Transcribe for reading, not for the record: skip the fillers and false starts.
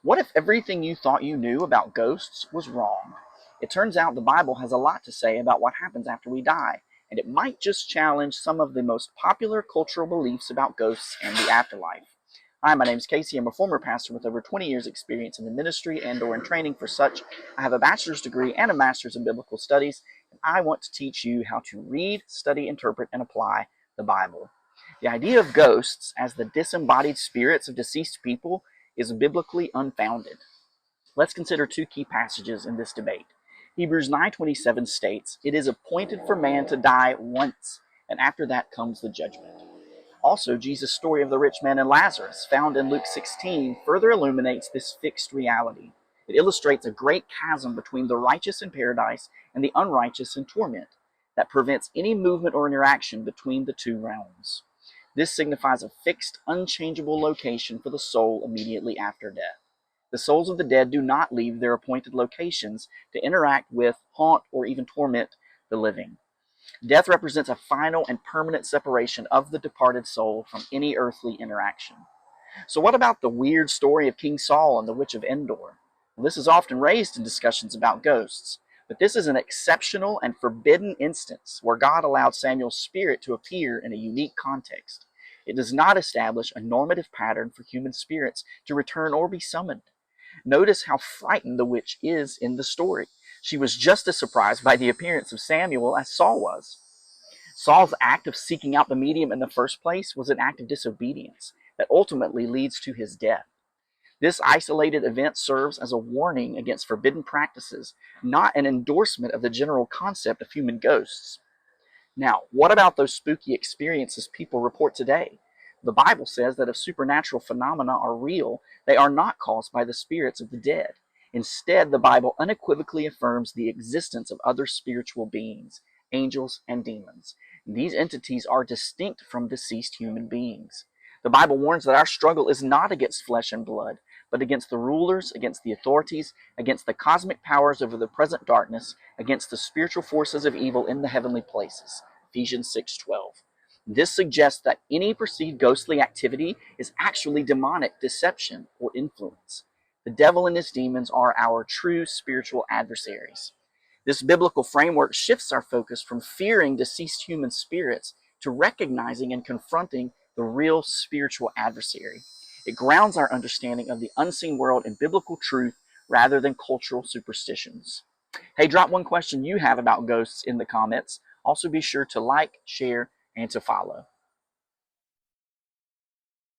What if everything you thought you knew about ghosts was wrong? It turns out the Bible has a lot to say about what happens after we die, and it might just challenge some of the most popular cultural beliefs about ghosts and the afterlife. Hi, my name is Casey. I'm a former pastor with over 20 years experience in the ministry and/or in training for such. I have a bachelor's degree and a master's in biblical studies, and I want to teach you how to read, study, interpret, and apply the Bible. The idea of ghosts as the disembodied spirits of deceased people is biblically unfounded. Let's consider two key passages in this debate. Hebrews 9:27 states, "It is appointed for man to die once, and after that comes the judgment." Also, Jesus' story of the rich man and Lazarus, found in Luke 16, further illuminates this fixed reality. It illustrates a great chasm between the righteous in paradise and the unrighteous in torment that prevents any movement or interaction between the two realms. This signifies a fixed, unchangeable location for the soul immediately after death. The souls of the dead do not leave their appointed locations to interact with, haunt, or even torment the living. Death represents a final and permanent separation of the departed soul from any earthly interaction. So what about the weird story of King Saul and the Witch of Endor? Well, this is often raised in discussions about ghosts, but this is an exceptional and forbidden instance where God allowed Samuel's spirit to appear in a unique context. It does not establish a normative pattern for human spirits to return or be summoned. Notice how frightened the witch is in the story. She was just as surprised by the appearance of Samuel as Saul was. Saul's act of seeking out the medium in the first place was an act of disobedience that ultimately leads to his death. This isolated event serves as a warning against forbidden practices, not an endorsement of the general concept of human ghosts. Now, what about those spooky experiences people report today? The Bible says that if supernatural phenomena are real, they are not caused by the spirits of the dead. Instead, the Bible unequivocally affirms the existence of other spiritual beings, angels and demons. These entities are distinct from deceased human beings. The Bible warns that our struggle is not against flesh and blood, but against the rulers, against the authorities, against the cosmic powers over the present darkness, against the spiritual forces of evil in the heavenly places. Ephesians 6:12. This suggests that any perceived ghostly activity is actually demonic deception or influence. The devil and his demons are our true spiritual adversaries. This biblical framework shifts our focus from fearing deceased human spirits to recognizing and confronting the real spiritual adversary. It grounds our understanding of the unseen world in biblical truth rather than cultural superstitions. Hey, drop one question you have about ghosts in the comments. Also be sure to like, share, and to follow.